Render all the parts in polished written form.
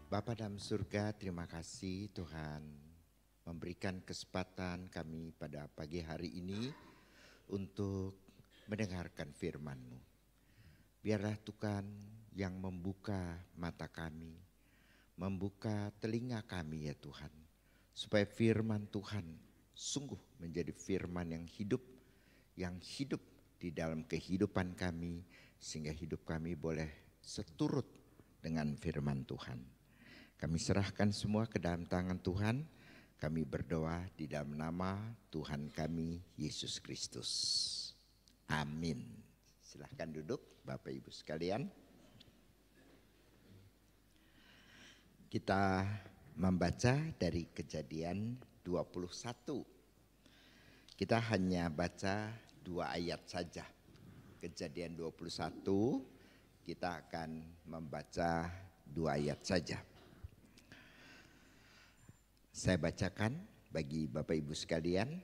Bapa dalam surga, terima kasih Tuhan memberikan kesempatan kami pada pagi hari ini untuk mendengarkan firman-Mu. Biarlah Tuhan yang membuka mata kami, membuka telinga kami ya Tuhan. Supaya firman Tuhan sungguh menjadi firman yang hidup di dalam kehidupan kami. Sehingga hidup kami boleh seturut dengan firman Tuhan. Kami serahkan semua ke dalam tangan Tuhan. Kami berdoa di dalam nama Tuhan kami Yesus Kristus. Amin. Silahkan duduk Bapak Ibu sekalian. Kita membaca dari Kejadian 21. Kita hanya baca 2 ayat saja. Kejadian 21 kita akan membaca 2 ayat saja. Saya bacakan bagi Bapak Ibu sekalian.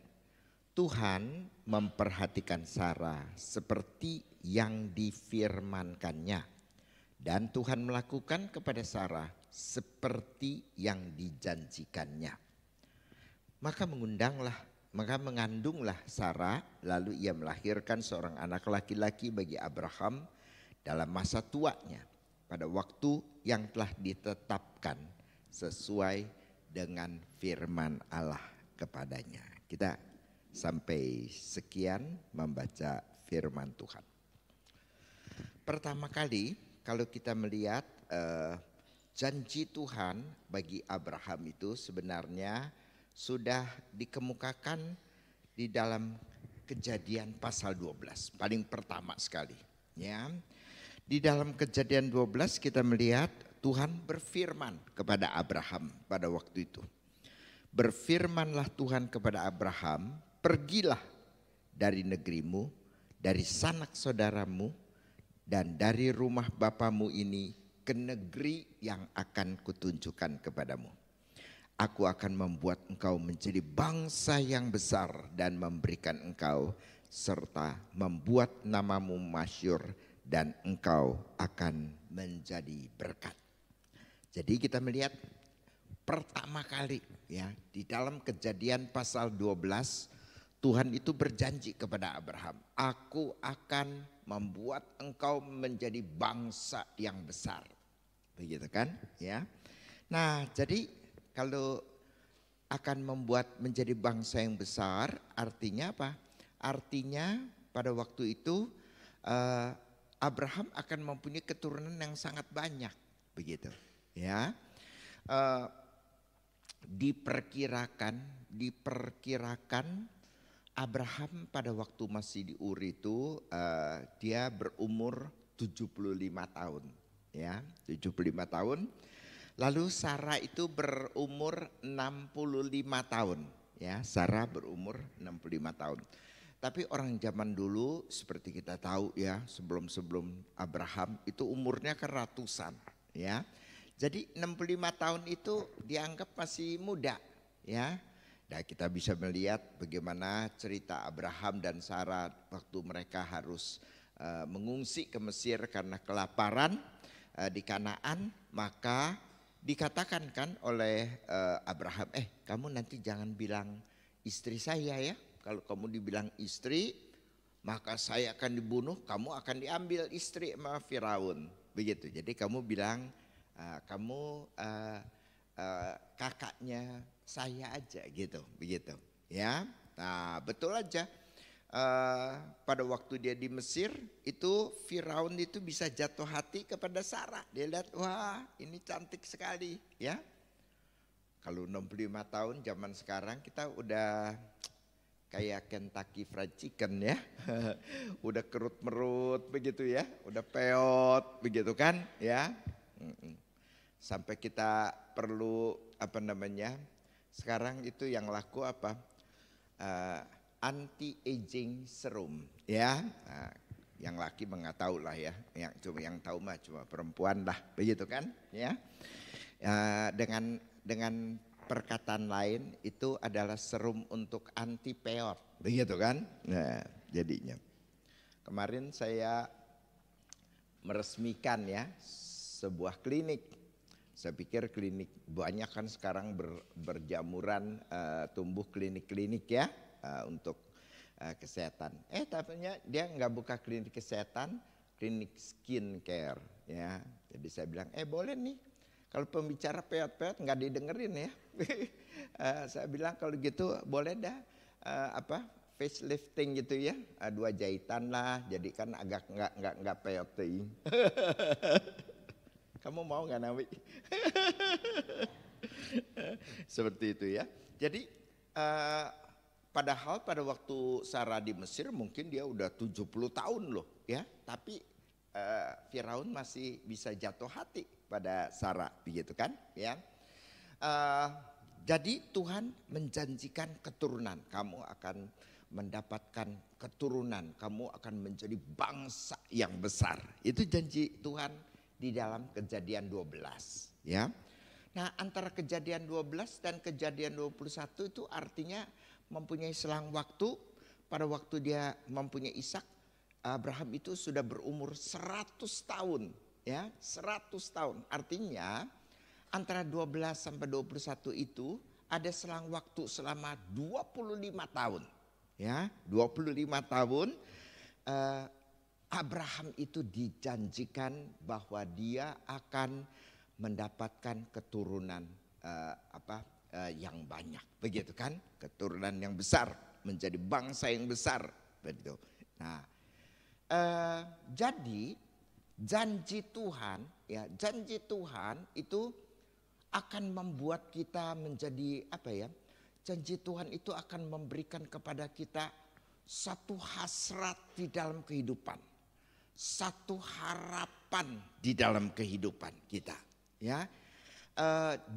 Tuhan memperhatikan Sarah seperti yang difirmankannya. Dan Tuhan melakukan kepada Sarah seperti yang dijanjikannya. Maka mengandunglah Sarah, lalu ia melahirkan seorang anak laki-laki bagi Abraham dalam masa tuanya, pada waktu yang telah ditetapkan sesuai dengan firman Allah kepadanya. Kita sampai sekian membaca firman Tuhan. Pertama kali kalau kita melihat janji Tuhan bagi Abraham itu sebenarnya sudah dikemukakan di dalam Kejadian pasal 12, paling pertama sekali. Ya. Di dalam Kejadian 12 kita melihat Tuhan berfirman kepada Abraham pada waktu itu. Berfirmanlah Tuhan kepada Abraham, pergilah dari negerimu, dari sanak saudaramu, dan dari rumah bapamu ini ke negeri yang akan kutunjukkan kepadamu. Aku akan membuat engkau menjadi bangsa yang besar dan memberikan engkau serta membuat namamu masyhur dan engkau akan menjadi berkat. Jadi kita melihat pertama kali ya di dalam Kejadian pasal 12 Tuhan itu berjanji kepada Abraham, aku akan membuat engkau menjadi bangsa yang besar. Begitu kan ya. Nah, jadi kalau akan membuat menjadi bangsa yang besar artinya apa? Artinya pada waktu itu Abraham akan mempunyai keturunan yang sangat banyak, begitu. Ya, diperkirakan Abraham pada waktu masih di Ur itu dia berumur 75 tahun, ya 75 tahun. Lalu Sarah itu berumur 65 tahun, ya Sarah berumur 65 tahun. Tapi orang zaman dulu seperti kita tahu ya sebelum Abraham itu umurnya kan ratusan, ya. Jadi 65 tahun itu dianggap masih muda ya. Nah, kita bisa melihat bagaimana cerita Abraham dan Sarah waktu mereka harus mengungsi ke Mesir karena kelaparan di Kanaan. Maka dikatakan kan oleh Abraham, kamu nanti jangan bilang istri saya ya. Kalau kamu dibilang istri maka saya akan dibunuh, kamu akan diambil istri sama Firaun. Begitu, jadi kamu bilang kamu kakaknya saya aja gitu, begitu ya. Nah betul aja pada waktu dia di Mesir itu Firaun itu bisa jatuh hati kepada Sarah. Dia lihat wah ini cantik sekali ya. Kalau 65 tahun zaman sekarang kita udah kayak Kentucky Fried Chicken ya. Udah kerut merut begitu ya, udah peot begitu kan ya. Sampai kita perlu sekarang itu yang laku apa anti-aging serum ya. Nah, yang laki nggak tahu lah ya, yang tahu mah cuma perempuan lah begitu kan ya. Dengan perkataan lain itu adalah serum untuk anti peot begitu kan. Nah jadinya kemarin saya meresmikan ya sebuah klinik Saya pikir klinik banyak kan sekarang berjamuran, tumbuh klinik-klinik ya untuk kesehatan. Tapinya dia nggak buka klinik kesehatan, klinik skincare ya. Jadi saya bilang boleh nih. Kalau pembicara peot-peot nggak didengerin ya. Saya bilang kalau gitu boleh dah facelifting gitu ya, 2 jahitan lah, jadi kan agak nggak peot teuing. Kamu mau nggak Nawi? Seperti itu ya. Jadi padahal pada waktu Sarah di Mesir mungkin dia udah 70 tahun loh ya, tapi Firaun masih bisa jatuh hati pada Sarah, begitu kan ya. Jadi Tuhan menjanjikan keturunan, kamu akan mendapatkan keturunan, kamu akan menjadi bangsa yang besar. Itu janji Tuhan di dalam Kejadian 12 ya. Nah, antara Kejadian 12 dan Kejadian 21 itu artinya mempunyai selang waktu. Pada waktu dia mempunyai Ishak, Abraham itu sudah berumur 100 tahun ya, 100 tahun. Artinya antara 12 sampai 21 itu ada selang waktu selama 25 tahun. Ya, 25 tahun Abraham itu dijanjikan bahwa dia akan mendapatkan keturunan yang banyak, begitu kan? Keturunan yang besar, menjadi bangsa yang besar, begitu. Nah, jadi janji Tuhan itu akan membuat kita menjadi janji Tuhan itu akan memberikan kepada kita satu hasrat di dalam kehidupan, satu harapan di dalam kehidupan kita ya.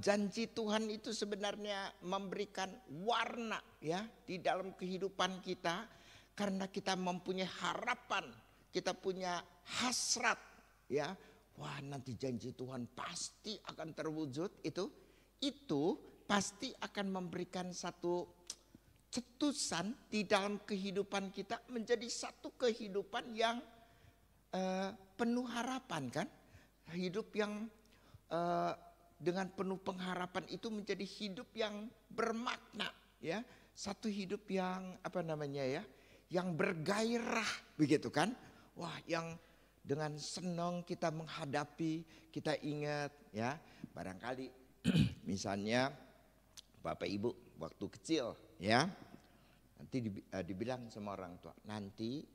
Janji Tuhan itu sebenarnya memberikan warna ya di dalam kehidupan kita, karena kita mempunyai harapan, kita punya hasrat ya. Wah, nanti janji Tuhan pasti akan terwujud, itu pasti akan memberikan satu cetusan di dalam kehidupan kita, menjadi satu kehidupan yang penuh harapan kan. Hidup yang dengan penuh pengharapan itu menjadi hidup yang bermakna ya. Satu hidup yang yang bergairah, begitu kan. Wah, yang dengan senang kita menghadapi, kita ingat ya, barangkali misalnya Bapak Ibu waktu kecil ya, nanti dibilang sama orang tua, nanti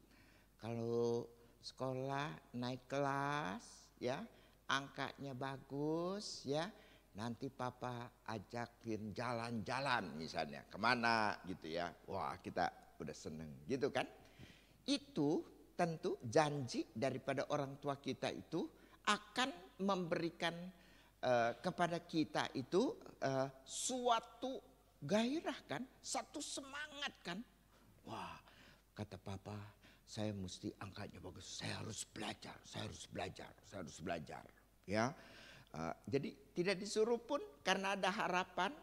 kalau sekolah naik kelas ya, angkanya bagus ya, nanti papa ajakin jalan-jalan misalnya, kemana gitu ya. Wah, kita udah seneng gitu kan. Itu tentu janji daripada orang tua kita itu akan memberikan kepada kita itu suatu gairah kan, satu semangat kan. Wah, kata papa, saya mesti angkanya bagus, saya harus belajar ya. Jadi tidak disuruh pun, karena ada harapan,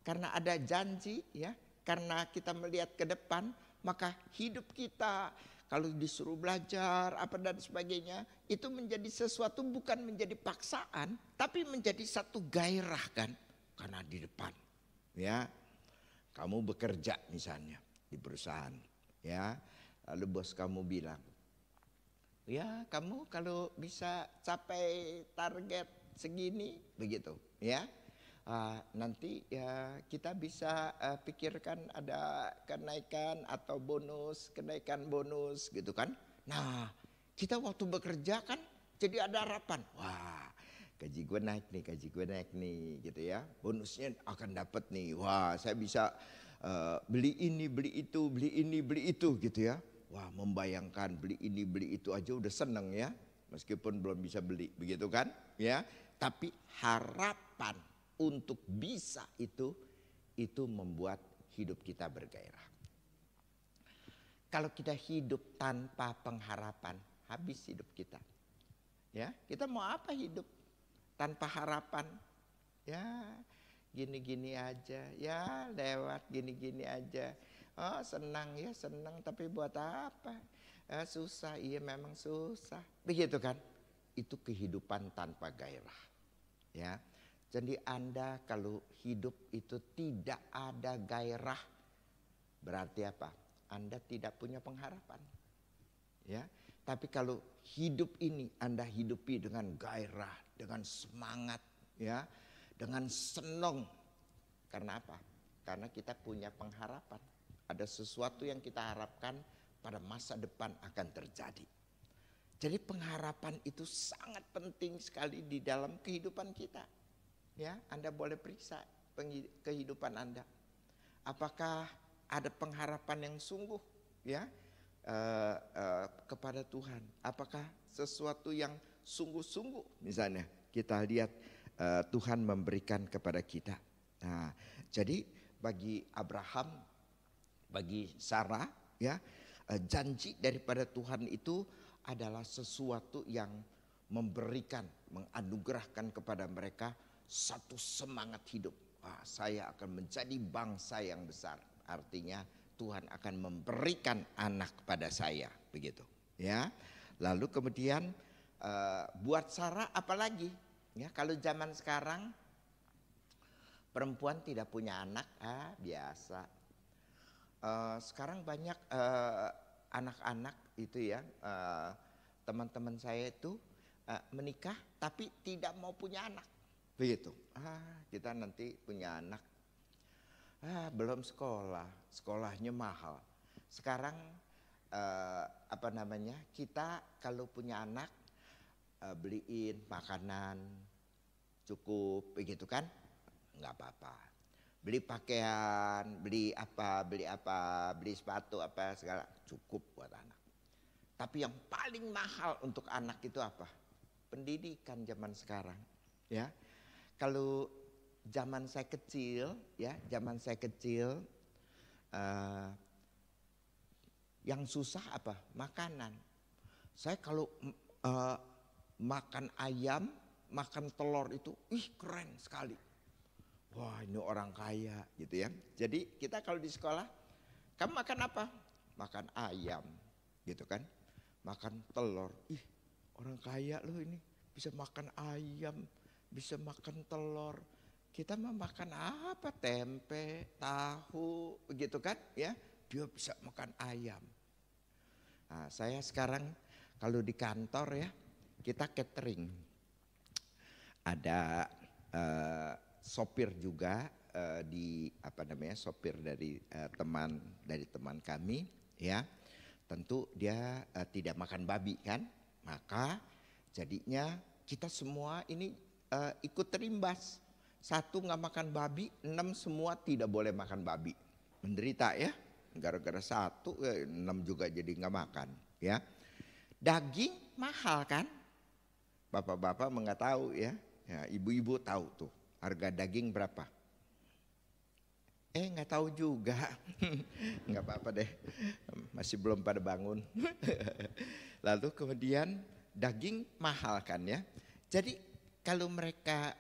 karena ada janji ya, karena kita melihat ke depan, maka hidup kita kalau disuruh belajar dan sebagainya, itu menjadi sesuatu bukan menjadi paksaan, tapi menjadi satu gairah kan. Karena di depan ya, kamu bekerja misalnya di perusahaan ya, lalu bos kamu bilang, ya kamu kalau bisa capai target segini begitu ya, nanti ya kita bisa pikirkan ada kenaikan atau kenaikan bonus gitu kan. Nah, kita waktu bekerja kan jadi ada harapan, wah gaji gue naik nih gitu ya, bonusnya akan dapat nih, wah saya bisa beli ini beli itu gitu ya. Wah, membayangkan beli ini beli itu aja udah seneng ya, meskipun belum bisa beli, begitu kan ya. Tapi harapan untuk bisa itu membuat hidup kita bergairah. Kalau kita hidup tanpa pengharapan, habis hidup kita. Ya, kita mau apa hidup tanpa harapan? Ya, gini-gini aja, ya lewat gini-gini aja. Oh, senang ya senang, tapi buat apa? Susah, iya memang susah. Begitu kan? Itu kehidupan tanpa gairah. Ya, Jadi Anda kalau hidup itu tidak ada gairah, berarti apa? Anda tidak punya pengharapan. Ya, tapi kalau hidup ini Anda hidupi dengan gairah, dengan semangat, ya, dengan senang. Karena apa? Karena kita punya pengharapan. Ada sesuatu yang kita harapkan pada masa depan akan terjadi. Jadi pengharapan itu sangat penting sekali di dalam kehidupan kita. Ya, Anda boleh periksa kehidupan Anda. Apakah ada pengharapan yang sungguh, ya, kepada Tuhan? Apakah sesuatu yang sungguh-sungguh, misalnya kita lihat Tuhan memberikan kepada kita. Nah, jadi bagi Abraham, bagi Sarah, ya, janji daripada Tuhan itu adalah sesuatu yang memberikan, menganugerahkan kepada mereka satu semangat hidup. Saya akan menjadi bangsa yang besar. Artinya Tuhan akan memberikan anak kepada saya, begitu. Ya, lalu kemudian buat Sarah apalagi? Ya, kalau zaman sekarang perempuan tidak punya anak, biasa. Sekarang banyak anak-anak itu ya, teman-teman saya itu menikah tapi tidak mau punya anak, begitu. Kita nanti punya anak, belum sekolahnya mahal. Sekarang kita kalau punya anak beliin makanan cukup, begitu kan? Nggak apa-apa. Beli pakaian, beli sepatu apa segala, cukup buat anak. Tapi yang paling mahal untuk anak itu apa? Pendidikan zaman sekarang. Ya, kalau zaman saya kecil, yang susah apa? Makanan. Saya kalau makan ayam, makan telur itu, keren sekali. Wah, ini orang kaya gitu ya. Jadi kita kalau di sekolah, kamu makan apa? Makan ayam gitu kan. Makan telur. Orang kaya loh ini, bisa makan ayam, bisa makan telur. Kita mau makan apa? Tempe, tahu, begitu kan ya. Dia bisa makan ayam. Nah, saya sekarang kalau di kantor ya, kita catering. Ada sopir juga sopir dari teman kami ya. Tentu dia tidak makan babi kan, maka jadinya kita semua ini ikut terimbas. 1 nggak makan babi, 6 semua tidak boleh makan babi. Menderita ya, gara-gara 1, 6 juga jadi nggak makan ya. Daging mahal kan, bapak-bapak nggak tahu ya, ibu-ibu tahu tuh. Harga daging berapa? Nggak tahu juga. Nggak apa-apa deh, masih belum pada bangun. Lalu kemudian daging mahal kan ya. Jadi kalau mereka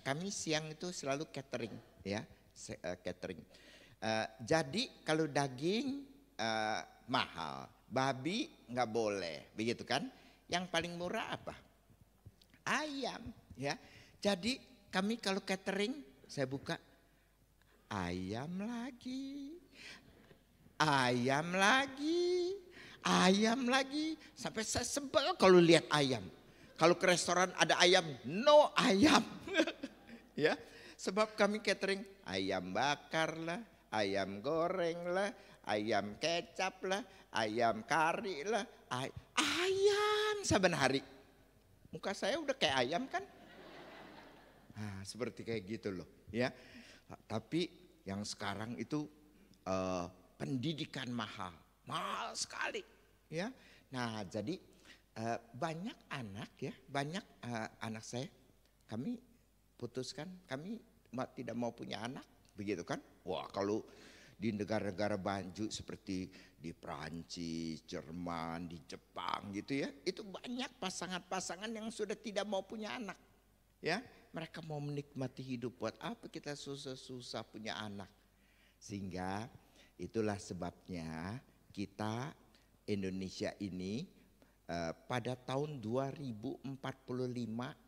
kami siang itu selalu catering ya, catering. Jadi kalau daging mahal, babi nggak boleh, begitu kan? Yang paling murah apa? Ayam ya. Jadi kami kalau catering, saya buka ayam lagi, sampai saya sebel kalau lihat ayam. Kalau ke restoran ada ayam, no ayam. Ya, sebab kami catering ayam bakar lah, ayam goreng lah, ayam kecap lah, ayam kari lah, ayam saben hari. Muka saya udah kayak ayam kan? Seperti kayak gitu loh ya. Tapi yang sekarang itu pendidikan mahal sekali ya. Nah jadi banyak anak saya, kami putuskan kami tidak mau punya anak, begitu kan. Wah, kalau di negara-negara maju seperti di Prancis, Jerman, di Jepang gitu ya, itu banyak pasangan-pasangan yang sudah tidak mau punya anak ya. Mereka mau menikmati hidup, buat apa kita susah-susah punya anak. Sehingga itulah sebabnya kita Indonesia ini pada tahun 2045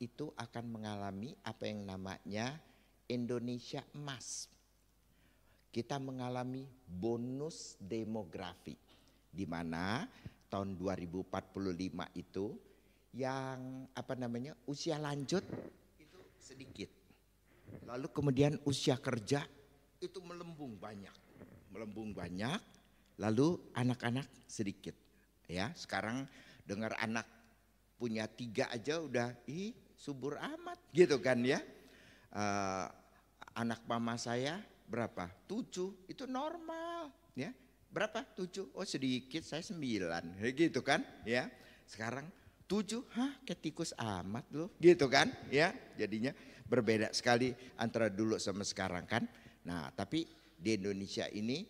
itu akan mengalami apa yang namanya Indonesia Emas. Kita mengalami bonus demografi, di mana tahun 2045 itu yang usia lanjut itu sedikit. Lalu kemudian usia kerja itu melembung banyak, lalu anak-anak sedikit. Ya, sekarang dengar anak punya 3 aja udah subur amat gitu kan ya. Anak mama saya berapa? 7, itu normal ya. Berapa? 7, oh sedikit, saya 9 gitu kan ya. Sekarang 7, kayak tikus amat loh gitu kan ya. Jadinya berbeda sekali antara dulu sama sekarang kan. Nah tapi di Indonesia ini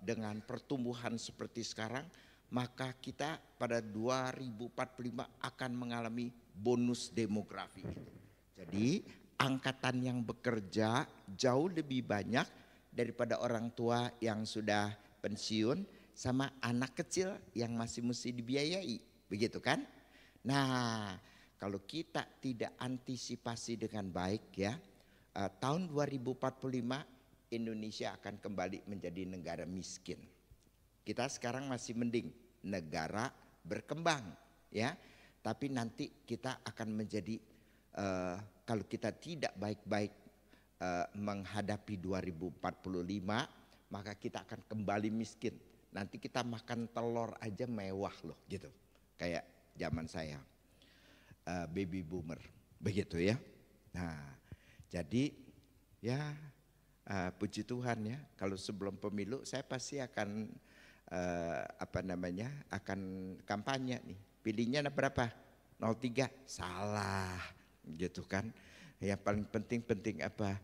dengan pertumbuhan seperti sekarang, maka kita pada 2045 akan mengalami bonus demografi. Jadi angkatan yang bekerja jauh lebih banyak daripada orang tua yang sudah pensiun sama anak kecil yang masih mesti dibiayai, begitu kan? Nah, kalau kita tidak antisipasi dengan baik ya, tahun 2045 Indonesia akan kembali menjadi negara miskin. Kita sekarang masih mending negara berkembang ya, tapi nanti kita akan menjadi kalau kita tidak baik-baik menghadapi 2045, maka kita akan kembali miskin. Nanti kita makan telur aja mewah loh gitu, kayak zaman saya baby boomer begitu ya. Nah jadi ya puji Tuhan ya, kalau sebelum pemilu saya pasti akan akan kampanye nih. Pilihnya berapa? 03, salah gitu kan. Yang paling penting apa?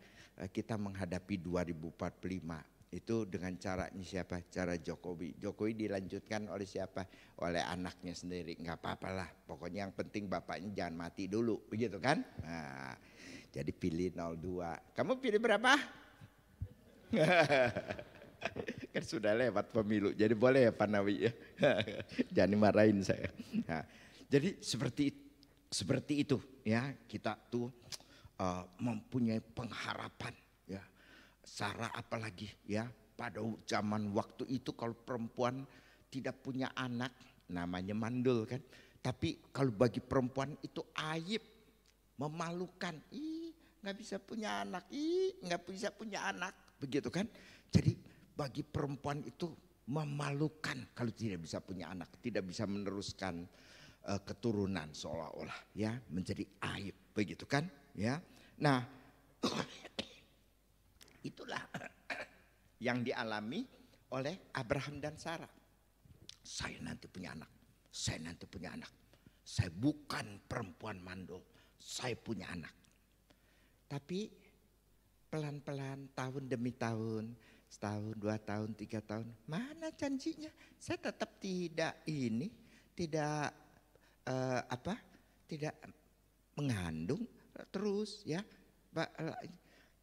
Kita menghadapi 2045 itu dengan caranya siapa? Cara Jokowi. Jokowi dilanjutkan oleh siapa? Oleh anaknya sendiri. Nggak apa-apa lah. Pokoknya yang penting bapaknya jangan mati dulu, begitu kan? Nah, jadi pilih 02. Kamu pilih berapa? Kan sudah lewat pemilu, jadi boleh ya Pak Nawi ya. Jangan dimarahin saya. Nah, jadi seperti itu ya, kita tuh mempunyai pengharapan ya. Sarah apalagi ya, pada zaman waktu itu kalau perempuan tidak punya anak namanya mandul kan. Tapi kalau bagi perempuan itu aib, memalukan. Nggak bisa punya anak, nggak bisa punya anak, begitu kan. Jadi bagi perempuan itu memalukan kalau tidak bisa punya anak, tidak bisa meneruskan keturunan, seolah-olah ya menjadi aib, begitu kan ya. Nah itulah yang dialami oleh Abraham dan Sarah. Saya nanti punya anak, saya nanti punya anak, saya bukan perempuan mandul, saya punya anak. Tapi pelan-pelan tahun demi tahun, setahun, 2 tahun, 3 tahun, mana janjinya? Saya tetap tidak tidak mengandung terus ya.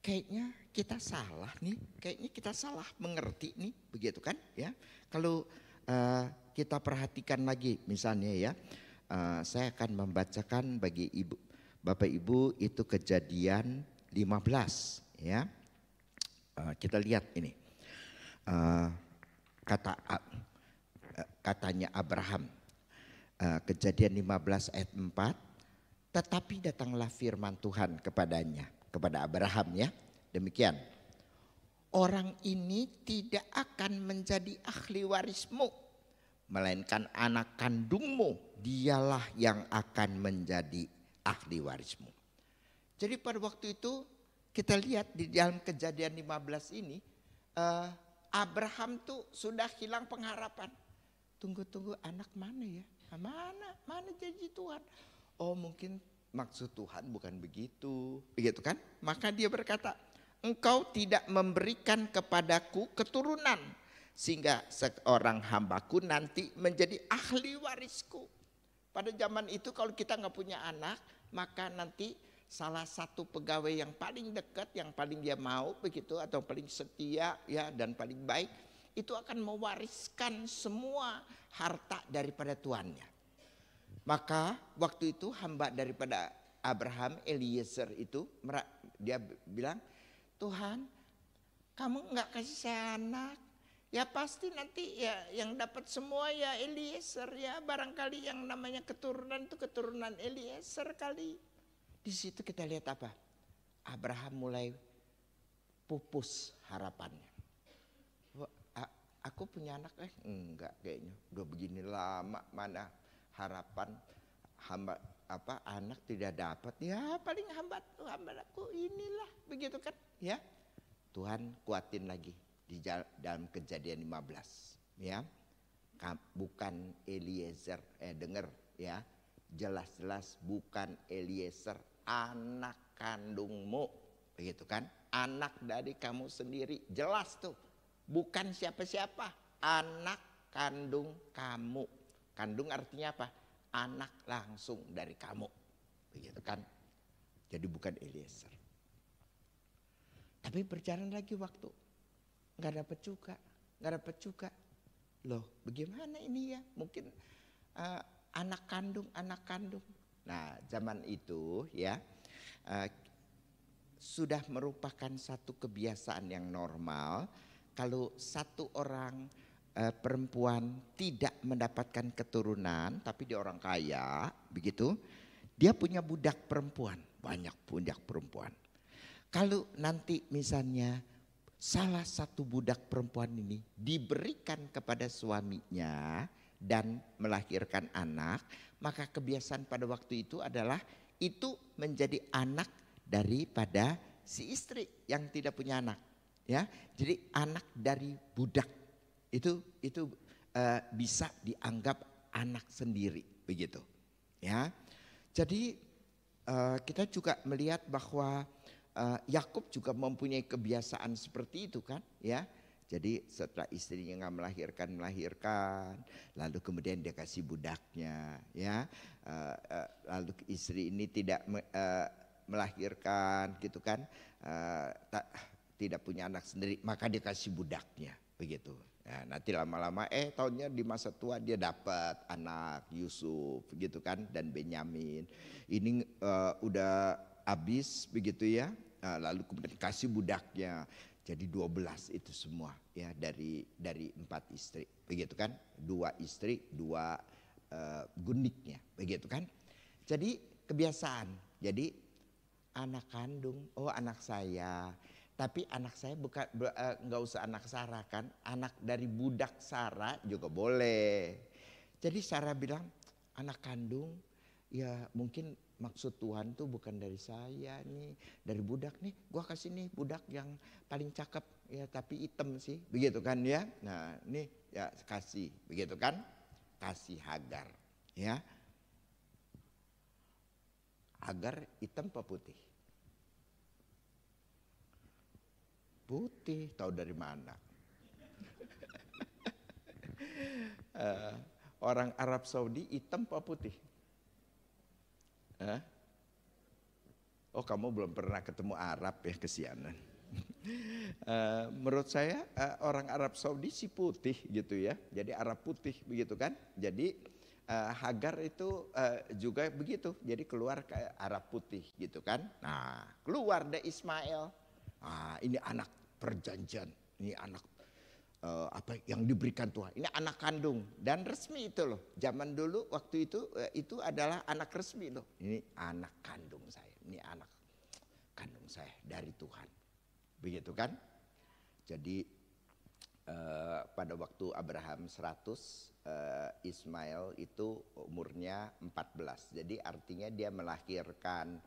Kayaknya kita salah nih, kayaknya kita salah mengerti nih, begitu kan ya. Kalau kita perhatikan lagi misalnya ya, saya akan membacakan bagi Bapak Ibu itu Kejadian 15 ya. Kita lihat ini. Katanya Abraham, Kejadian 15 ayat 4, tetapi datanglah firman Tuhan kepadanya, kepada Abraham ya, demikian, orang ini tidak akan menjadi ahli warismu, melainkan anak kandungmu dialah yang akan menjadi ahli warismu. Jadi pada waktu itu kita lihat di dalam Kejadian 15 ini, Abraham tuh sudah hilang pengharapan. Tunggu anak mana ya? Mana janji Tuhan? Oh mungkin maksud Tuhan bukan begitu, begitu kan? Maka dia berkata, engkau tidak memberikan kepadaku keturunan, sehingga seorang hambaku nanti menjadi ahli warisku. Pada zaman itu kalau kita nggak punya anak, maka nanti salah satu pegawai yang paling dekat, yang paling dia mau begitu, atau paling setia ya dan paling baik, itu akan mewariskan semua harta daripada tuannya. Maka waktu itu hamba daripada Abraham, Eliezer itu, dia bilang, Tuhan kamu nggak kasih saya anak, ya pasti nanti ya yang dapat semua ya Eliezer ya, barangkali yang namanya keturunan itu keturunan Eliezer kali. Di situ kita lihat apa? Abraham mulai pupus harapannya. Aku punya anak enggak kayaknya, udah begini lama mana harapan hamba anak tidak dapat, ya paling hamba aku inilah begitu kan ya. Tuhan kuatin lagi di dalam Kejadian 15 ya, bukan Eliezer, dengar ya, jelas-jelas bukan Eliezer, anak kandungmu begitu kan, anak dari kamu sendiri, jelas tuh, bukan siapa-siapa, anak kandung kamu. Kandung artinya apa? Anak langsung dari kamu, begitu kan? Jadi bukan Eliezer. Tapi berjalan lagi waktu, nggak dapat juga. Loh, bagaimana ini ya? Mungkin anak kandung. Nah, zaman itu ya sudah merupakan satu kebiasaan yang normal kalau satu orang perempuan tidak mendapatkan keturunan, tapi dia orang kaya, begitu, dia punya budak perempuan, banyak budak perempuan. Kalau nanti misalnya salah satu budak perempuan ini diberikan kepada suaminya dan melahirkan anak, maka kebiasaan pada waktu itu adalah itu menjadi anak daripada si istri yang tidak punya anak, ya. Jadi anak dari budak. Itu bisa dianggap anak sendiri begitu ya. Jadi kita juga melihat bahwa Yakub juga mempunyai kebiasaan seperti itu kan ya. Jadi setelah istrinya nggak melahirkan, lalu kemudian dia kasih budaknya ya, lalu istri ini tidak melahirkan gitu kan, tidak punya anak sendiri, maka dia kasih budaknya begitu. Nah, nanti lama-lama tahunnya di masa tua dia dapat anak Yusuf gitu kan, dan Benyamin. Ini udah habis begitu ya. Lalu kemudian kasih budaknya. Jadi 12 itu semua ya, dari 4 istri begitu kan. 2 istri, 2 gundiknya begitu kan. Jadi kebiasaan. Jadi anak kandung, anak saya. Tapi anak saya bukan, nggak usah anak Sarah kan, anak dari budak Sarah juga boleh. Jadi Sarah bilang anak kandung, ya mungkin maksud Tuhan tuh bukan dari saya nih, dari budak nih, gua kasih nih budak yang paling cakep ya, tapi hitam sih, begitu kan ya. Nah nih ya kasih, begitu kan, kasih Hagar ya. Hagar hitam apa putih? Putih, tahu dari mana? Orang Arab Saudi hitam apa putih? Oh, kamu belum pernah ketemu Arab ya, kesianan. Menurut saya orang Arab Saudi sih putih gitu ya. Jadi Arab putih begitu kan. Jadi Hagar itu juga begitu. Jadi keluar kayak Arab putih gitu kan. Nah, keluar deh Ismail. Ini anak perjanjian, ini anak yang diberikan Tuhan, ini anak kandung dan resmi itu loh. Zaman dulu waktu itu adalah anak resmi loh. Ini anak kandung saya, ini anak kandung saya dari Tuhan, begitu kan? Jadi pada waktu Abraham 100, Ismail itu umurnya 14. Jadi artinya dia melahirkan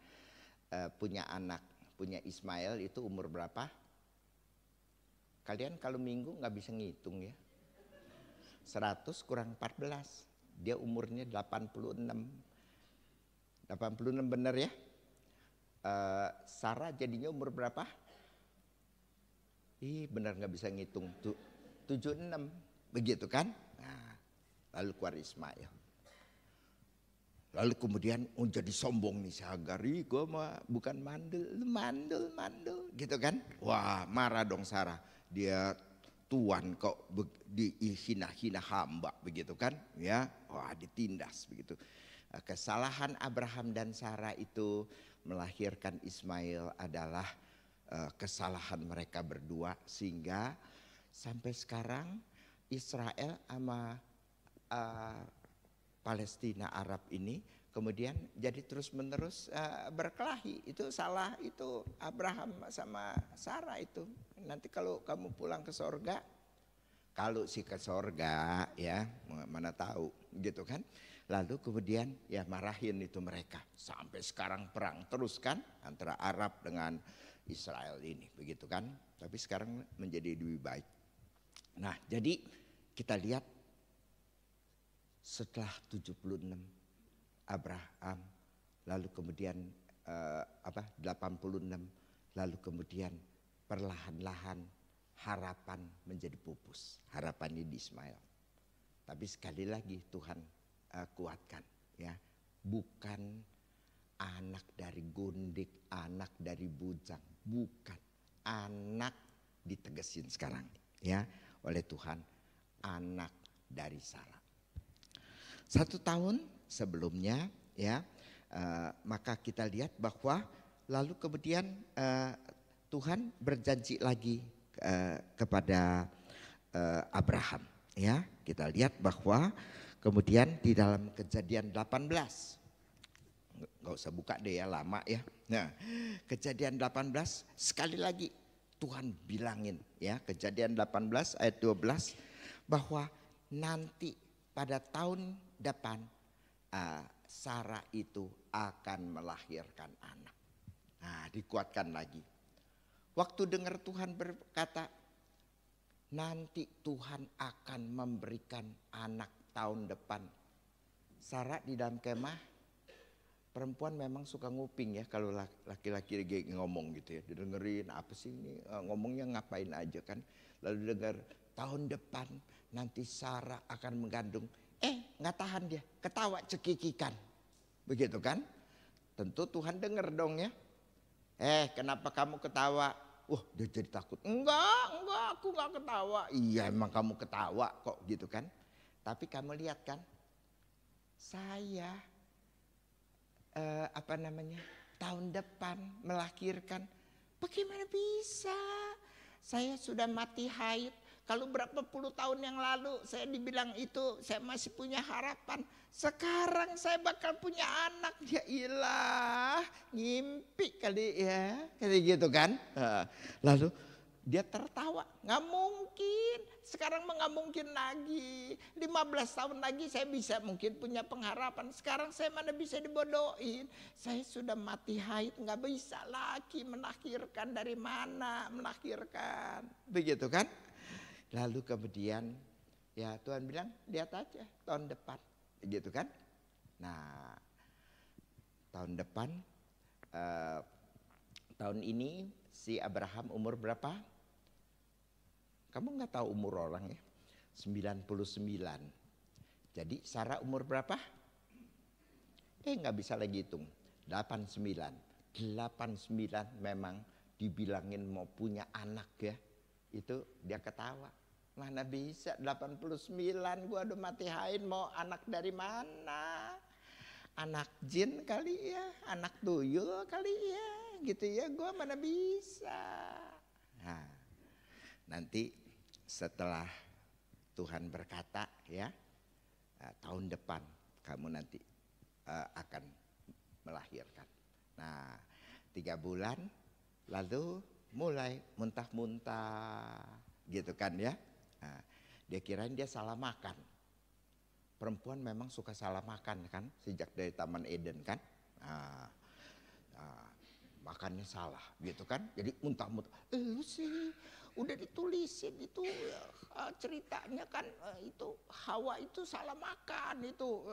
punya Ismail itu umur berapa? Kalian kalau minggu nggak bisa ngitung ya. 100 kurang 14, dia umurnya 86. 86 benar ya. Sarah jadinya umur berapa? Benar nggak bisa ngitung. 76, begitu kan? Nah, lalu keluar Ismail. Lalu kemudian jadi sombong nih si Hagar, gue mah bukan mandul gitu kan. Wah, marah dong Sarah. Dia Tuhan kok dihina-hina hamba begitu kan ya, wah ditindas begitu. Kesalahan Abraham dan Sarah itu melahirkan Ismail adalah kesalahan mereka berdua, sehingga sampai sekarang Israel sama Palestina Arab ini kemudian jadi terus menerus berkelahi. Itu salah itu Abraham sama Sarah itu. Nanti kalau kamu pulang ke sorga, kalau sih ke sorga ya mana tahu gitu kan. Lalu kemudian ya marahin itu mereka. Sampai sekarang perang terus kan antara Arab dengan Israel ini begitu kan. Tapi sekarang menjadi lebih baik. Nah jadi kita lihat setelah 76 Abraham, lalu kemudian 86, lalu kemudian perlahan-lahan harapan menjadi pupus. Harapan ini di Ismail. Tapi sekali lagi Tuhan kuatkan ya, bukan anak dari gundik, anak dari bujang, bukan, anak ditegesin sekarang ya oleh Tuhan, anak dari Sarah. 1 tahun sebelumnya ya, maka kita lihat bahwa lalu kemudian Tuhan berjanji lagi kepada Abraham ya. Kita lihat bahwa kemudian di dalam Kejadian 18, nggak usah buka deh ya, lama ya. Nah, Kejadian 18 sekali lagi Tuhan bilangin ya, Kejadian 18 ayat 12 bahwa nanti pada tahun depan Sarah itu akan melahirkan anak. Nah, dikuatkan lagi. Waktu dengar Tuhan berkata, nanti Tuhan akan memberikan anak tahun depan. Sarah di dalam kemah, perempuan memang suka nguping ya kalau laki-laki ngomong gitu ya. Didengerin apa sih ini, ngomongnya ngapain aja kan. Lalu dengar tahun depan nanti Sarah akan mengandung. Nggak tahan dia, ketawa cekikikan. Begitu kan? Tentu Tuhan dengar dong ya. Kenapa kamu ketawa? Dia jadi takut. Enggak, aku nggak ketawa. Iya emang kamu ketawa kok gitu kan. Tapi kamu lihat kan, saya tahun depan melahirkan. Bagaimana bisa? Saya sudah mati haid. Kalau berapa puluh tahun yang lalu saya dibilang itu saya masih punya harapan. Sekarang saya bakal punya anak. Ya ilah, ngimpi kali ya. Kayak gitu kan. Lalu dia tertawa. Nggak mungkin. Sekarang nggak mungkin lagi. 15 tahun lagi saya bisa mungkin punya pengharapan. Sekarang saya mana bisa dibodohin. Saya sudah mati haid. Nggak bisa lagi melahirkan. Dari mana melahirkan. Begitu kan. Lalu kemudian ya Tuhan bilang lihat aja tahun depan gitu kan. Nah tahun depan tahun ini si Abraham umur berapa? Kamu nggak tahu umur orang ya? 99. Jadi Sarah umur berapa? Nggak bisa lagi hitung. 89 memang dibilangin mau punya anak ya. Itu dia ketawa. Mana bisa 89 gua udah mati haid mau anak dari mana? Anak jin kali ya, anak tuyul kali ya, gitu ya gua mana bisa. Nah, nanti setelah Tuhan berkata ya, tahun depan kamu nanti akan melahirkan. Nah, 3 bulan lalu mulai muntah-muntah gitu kan ya. Nah, dia kirain dia salah makan. Perempuan memang suka salah makan kan sejak dari Taman Eden kan. Makannya salah gitu kan. Jadi muntah-muntah. Lu sih udah ditulisin itu ceritanya kan itu Hawa itu salah makan itu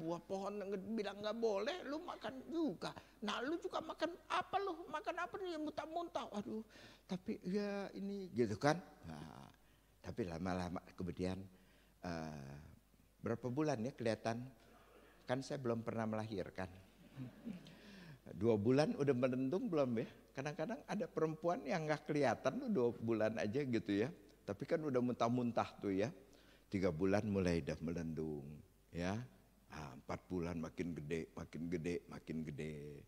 buah pohon bilang nggak boleh lu makan juga. Nah lu juga makan apa nih muntah-muntah. Waduh tapi ya ini gitu kan. Nah, tapi lama-lama kemudian berapa bulan ya kelihatan kan saya belum pernah melahirkan. 2 bulan udah melendung belum ya? Kadang-kadang ada perempuan yang nggak kelihatan tuh 2 bulan aja gitu ya. Tapi kan udah muntah-muntah tuh ya. 3 bulan mulai udah melendung ya. 4 bulan makin gede, makin gede, makin gede.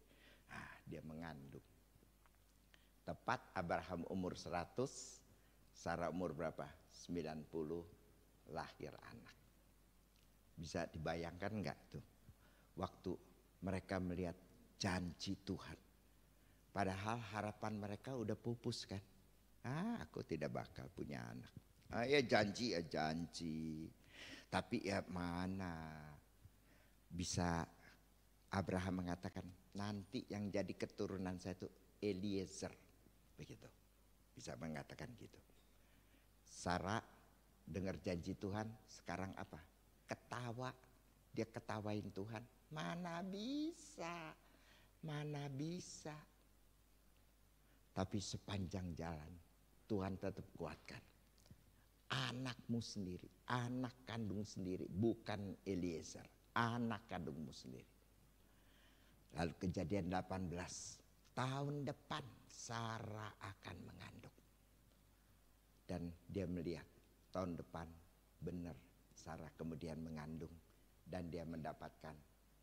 Dia mengandung. Tepat Abraham umur 100, Sarah umur berapa? 90, lahir anak. Bisa dibayangkan enggak tuh? Waktu mereka melihat janji Tuhan. Padahal harapan mereka udah pupus kan. Aku tidak bakal punya anak. Ya janji ya janji. Tapi ya mana bisa Abraham mengatakan nanti yang jadi keturunan saya itu Eliezer. Begitu. Bisa mengatakan gitu. Sarah dengar janji Tuhan, sekarang apa? Ketawa. Dia ketawain Tuhan. Mana bisa. Mana bisa. Tapi sepanjang jalan Tuhan tetap kuatkan. Anakmu sendiri, anak kandung sendiri, bukan Eliezer. Anak kandungmu sendiri. Lalu kejadian 18. Tahun depan Sarah akan mengandung. Dan dia melihat tahun depan benar Sarah kemudian mengandung. Dan dia mendapatkan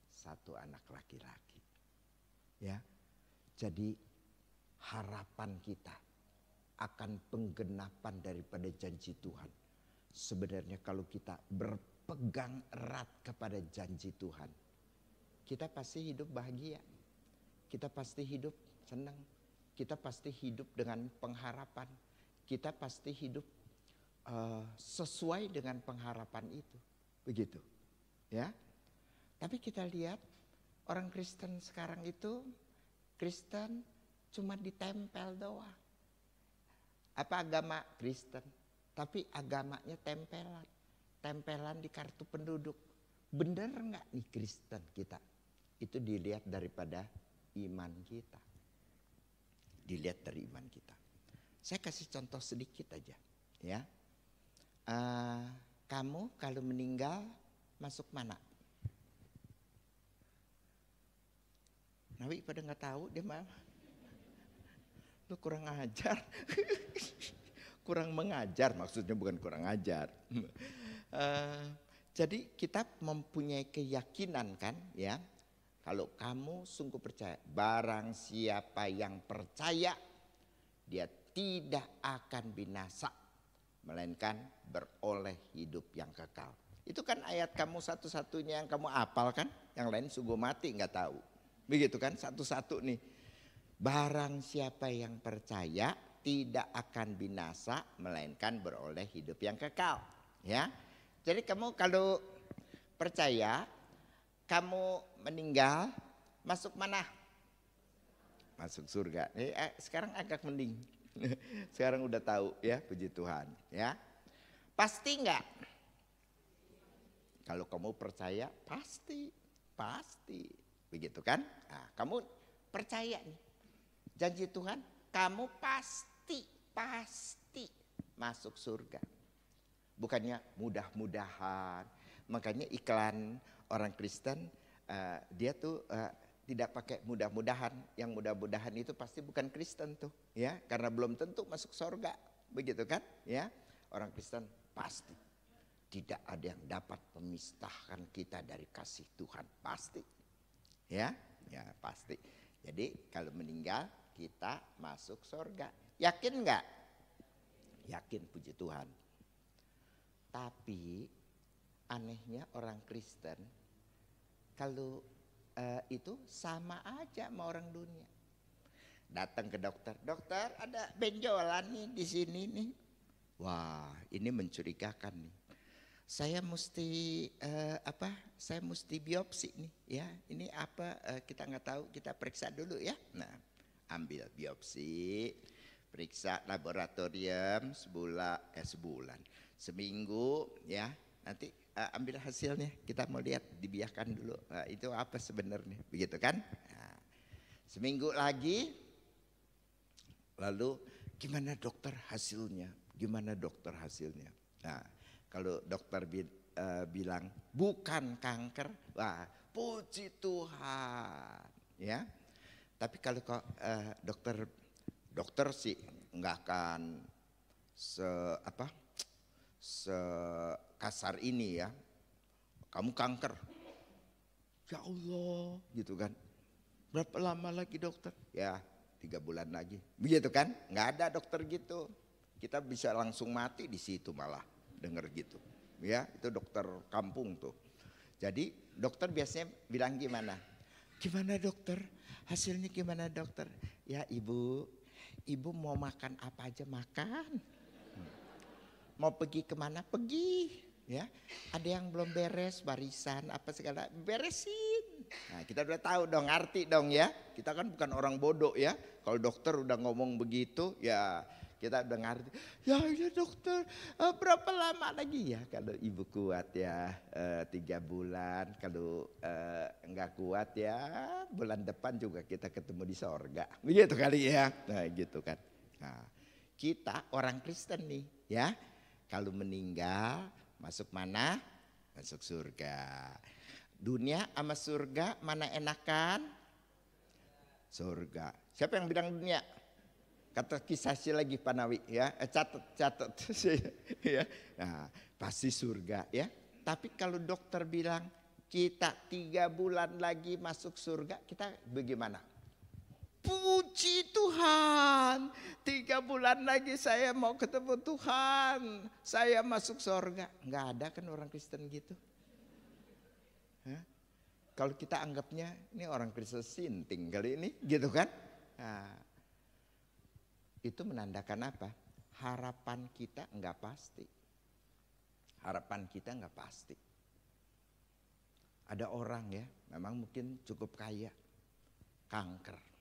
1 anak laki-laki. Ya, jadi harapan kita akan penggenapan daripada janji Tuhan. Sebenarnya kalau kita berpegang erat kepada janji Tuhan, kita pasti hidup bahagia. Kita pasti hidup senang. Kita pasti hidup dengan pengharapan. Kita pasti hidup sesuai dengan pengharapan itu. Begitu. Ya. Tapi kita lihat orang Kristen sekarang itu Kristen cuma ditempel doang. Apa agama Kristen? Tapi agamanya tempelan. Tempelan di kartu penduduk. Bener enggak nih Kristen kita? Itu dilihat daripada iman kita. Dilihat dari iman kita. Saya kasih contoh sedikit aja. Ya, kamu kalau meninggal masuk mana? Nabi pada nggak tahu dia mah. Lu kurang ajar. Kurang mengajar, maksudnya bukan kurang ajar. Jadi kita mempunyai keyakinan kan ya. Kalau kamu sungguh percaya, barang siapa yang percaya, dia tidak akan binasa, melainkan beroleh hidup yang kekal. Itu kan ayat kamu satu-satunya yang kamu hafal kan, yang lain sungguh mati nggak tahu. Begitu kan, satu-satu nih. Barang siapa yang percaya tidak akan binasa, melainkan beroleh hidup yang kekal. Ya, jadi kamu kalau percaya, kamu meninggal, masuk mana? Masuk surga. Sekarang agak mending. Sekarang udah tahu ya, puji Tuhan. Ya, pasti enggak? Kalau kamu percaya, pasti. Begitu kan? Nah, kamu percaya nih, janji Tuhan, kamu pasti masuk surga. Bukannya mudah-mudahan. Makanya iklan orang Kristen dia tuh tidak pakai mudah-mudahan. Yang mudah-mudahan itu pasti bukan Kristen tuh, ya, karena belum tentu masuk surga, begitu kan? Ya, orang Kristen pasti tidak ada yang dapat memisahkan kita dari kasih Tuhan, pasti, ya pasti. Jadi kalau meninggal kita masuk surga, yakin nggak? Yakin, puji Tuhan. Tapi anehnya orang Kristen kalau itu sama aja sama orang dunia. Datang ke dokter, dokter ada benjolan nih di sini nih. Wah, ini mencurigakan nih. Saya mesti Saya mesti biopsi nih, ya. Ini apa? Kita nggak tahu. Kita periksa dulu ya. Nah, ambil biopsi, periksa laboratorium sebulan, seminggu, ya. Nanti ambil hasilnya, kita mau lihat, dibiarkan dulu. Itu apa sebenarnya, begitu kan? Nah, seminggu lagi, lalu gimana dokter hasilnya? Nah, kalau dokter bilang bukan kanker, wah puji Tuhan, ya. Tapi kalau dokter sih nggak akan sekasar ini ya. Kamu kanker, ya Allah, gitu kan. Berapa lama lagi dokter? Ya 3 bulan lagi, begitu kan? Nggak ada dokter gitu. Kita bisa langsung mati di situ malah denger gitu. Ya itu dokter kampung tuh. Jadi dokter biasanya bilang gimana? Gimana dokter? Hasilnya gimana dokter? Ya ibu mau makan apa aja makan. Mau pergi kemana pergi. Ya, ada yang belum beres barisan apa segala beresin. Nah, kita udah tahu dong, arti dong ya. Kita kan bukan orang bodoh ya. Kalau dokter udah ngomong begitu ya kita udah ngerti. Ya iya dokter, berapa lama lagi ya? Kalau ibu kuat ya 3 bulan. Kalau enggak kuat ya bulan depan juga kita ketemu di sorga. Begitu kali ya. Nah gitu kan. Nah kita orang Kristen nih ya. Kalau meninggal masuk mana? Masuk surga. Dunia sama surga mana enakan? Surga. Siapa yang bilang dunia? Kata kisah sih lagi Pak Nawi ya. Catat ya. Nah, pasti surga ya. Tapi kalau dokter bilang kita 3 bulan lagi masuk surga, kita bagaimana? Puji Tuhan, 3 bulan lagi saya mau ketemu Tuhan, saya masuk surga. Nggak ada kan orang Kristen gitu. Hah? Kalau kita anggapnya ini orang Kristen sinting kali ini, gitu kan? Nah, itu menandakan apa? Harapan kita nggak pasti. Harapan kita nggak pasti. Ada orang ya, memang mungkin cukup kaya, kanker.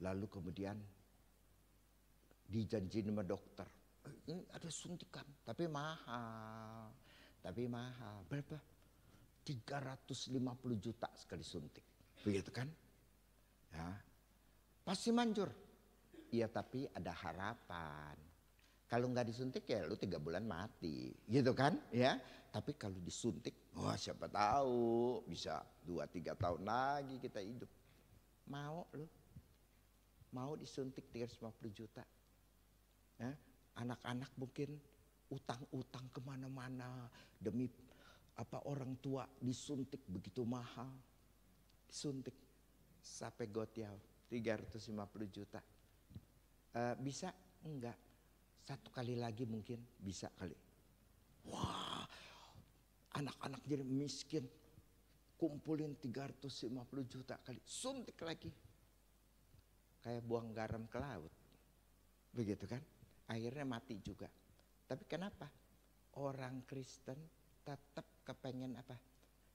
Lalu kemudian dijanji sama dokter, ini ada suntikan tapi mahal. Berapa? 350 juta sekali suntik. Begitu kan? Ya. Pasti manjur. Iya tapi ada harapan. Kalau nggak disuntik ya lu 3 bulan mati. Gitu kan? Ya. Tapi kalau disuntik, wah siapa tahu bisa 2-3 tahun lagi kita hidup. Mau lu? Mau disuntik 350 juta. Ya, anak-anak mungkin utang-utang kemana-mana demi apa orang tua disuntik begitu mahal. Disuntik sampai gotiau 350 juta. Bisa? Enggak. 1 kali lagi mungkin bisa kali. Wah, anak-anak jadi miskin. Kumpulin 350 juta kali. Suntik lagi. Kayak buang garam ke laut. Begitu kan? Akhirnya mati juga. Tapi kenapa? Orang Kristen tetap kepengen apa?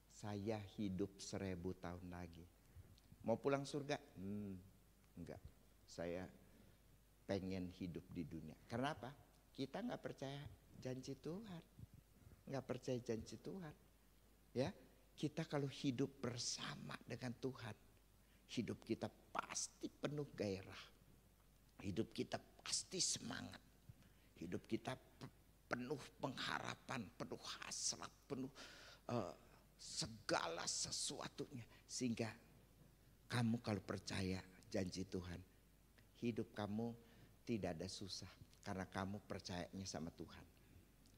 Saya hidup 1000 tahun lagi. Mau pulang surga? Enggak. Saya pengen hidup di dunia. Karena apa? Kita gak percaya janji Tuhan. Gak percaya janji Tuhan. Ya, kita kalau hidup bersama dengan Tuhan, hidup kita pasti penuh gairah. Hidup kita pasti semangat. Hidup kita penuh pengharapan, penuh hasrat, penuh segala sesuatunya. Sehingga kamu kalau percaya janji Tuhan, hidup kamu tidak ada susah. Karena kamu percayanya sama Tuhan.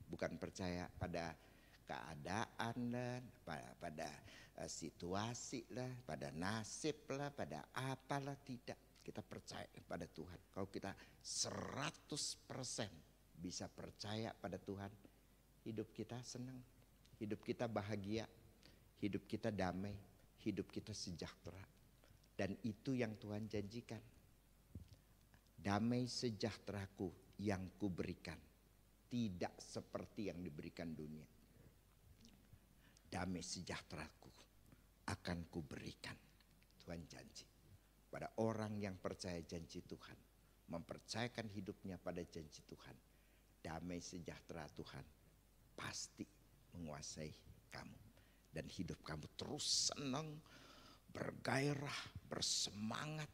Bukan percaya pada keadaan dan pada situasi lah, pada nasib lah, pada apalah, tidak. Kita percaya pada Tuhan. Kalau kita 100% bisa percaya pada Tuhan, hidup kita senang, hidup kita bahagia, hidup kita damai, hidup kita sejahtera. Dan itu yang Tuhan janjikan. Damai sejahteraku yang kuberikan, tidak seperti yang diberikan dunia. Damai sejahteraku akan kuberikan. Tuhan janji pada orang yang percaya janji Tuhan, mempercayakan hidupnya pada janji Tuhan, damai sejahtera Tuhan pasti menguasai kamu. Dan hidup kamu terus senang, bergairah, bersemangat,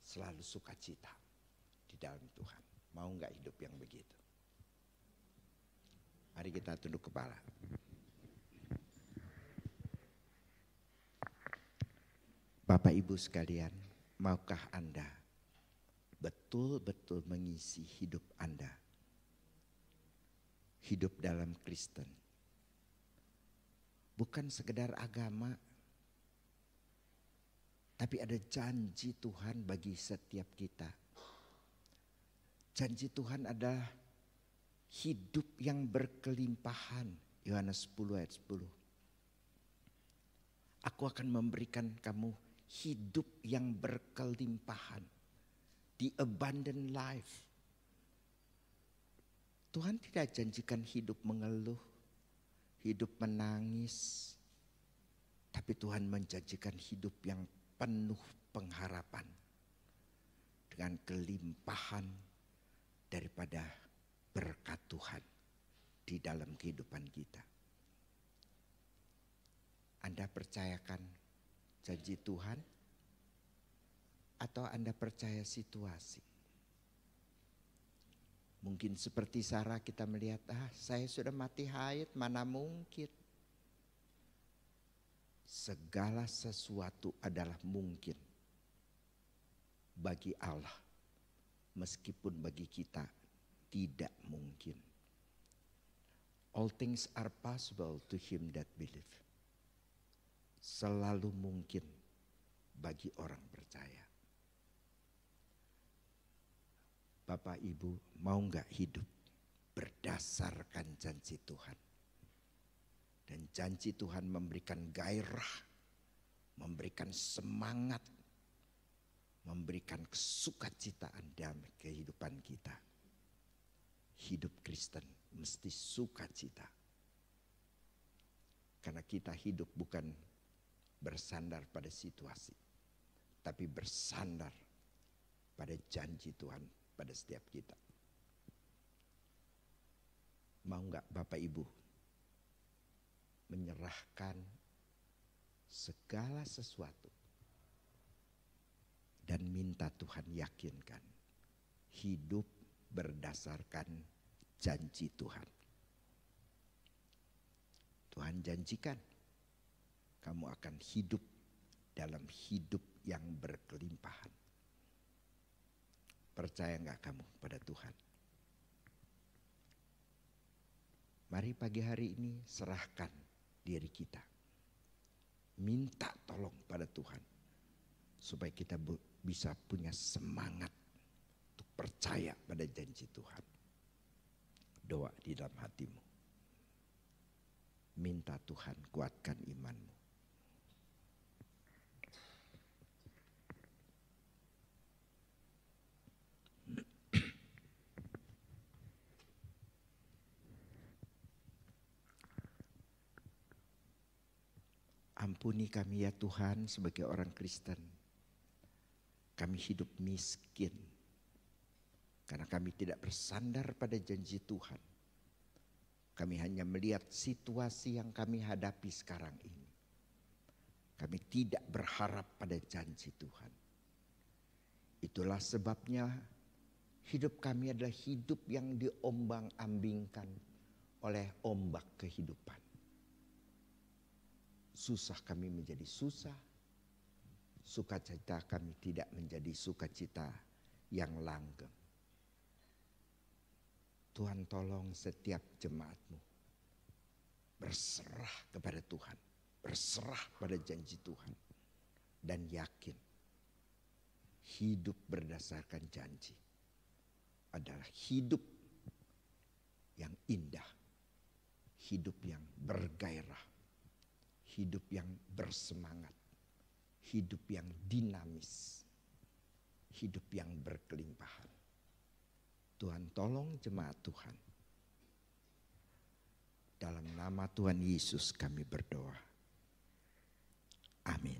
selalu sukacita di dalam Tuhan. Mau gak hidup yang begitu? Mari kita tunduk kepala. Bapak Ibu sekalian, maukah Anda betul-betul mengisi hidup Anda, hidup dalam Kristen? Bukan sekedar agama, tapi ada janji Tuhan bagi setiap kita. Janji Tuhan adalah hidup yang berkelimpahan. Yohanes 10 ayat 10. Aku akan memberikan kamu hidup yang berkelimpahan. The abundant life. Tuhan tidak janjikan hidup mengeluh, hidup menangis. Tapi Tuhan menjanjikan hidup yang penuh pengharapan. Dengan kelimpahan daripada berkat Tuhan di dalam kehidupan kita. Anda percayakan janji Tuhan atau Anda percaya situasi? Mungkin seperti Sarah kita melihat, saya sudah mati haid, mana mungkin. Segala sesuatu adalah mungkin bagi Allah, meskipun bagi kita tidak mungkin. All things are possible to him that believe. Selalu mungkin bagi orang percaya. Bapak Ibu, mau gak hidup berdasarkan janji Tuhan? Dan janji Tuhan memberikan gairah, memberikan semangat, memberikan kesukacitaan dalam kehidupan kita. Hidup Kristen mesti sukacita. Karena kita hidup bukan bersandar pada situasi, tapi bersandar pada janji Tuhan pada setiap kita. Mau gak Bapak Ibu menyerahkan segala sesuatu dan minta Tuhan yakinkan hidup berdasarkan janji Tuhan. Tuhan janjikan kamu akan hidup dalam hidup yang berkelimpahan. Percaya gak kamu pada Tuhan? Mari pagi hari ini serahkan diri kita. Minta tolong pada Tuhan. Supaya kita bisa punya semangat untuk percaya pada janji Tuhan. Doa di dalam hatimu. Minta Tuhan kuatkan imanmu. Ampuni kami ya Tuhan sebagai orang Kristen. Kami hidup miskin. Karena kami tidak bersandar pada janji Tuhan. Kami hanya melihat situasi yang kami hadapi sekarang ini. Kami tidak berharap pada janji Tuhan. Itulah sebabnya hidup kami adalah hidup yang diombang-ambingkan oleh ombak kehidupan. Susah kami menjadi susah, sukacita kami tidak menjadi sukacita yang langgeng. Tuhan tolong setiap jemaat-Mu berserah kepada Tuhan, berserah pada janji Tuhan, dan yakin hidup berdasarkan janji adalah hidup yang indah, hidup yang bergairah, hidup yang bersemangat, hidup yang dinamis, hidup yang berkelimpahan. Tuhan tolong jemaat Tuhan. Dalam nama Tuhan Yesus kami berdoa. Amin.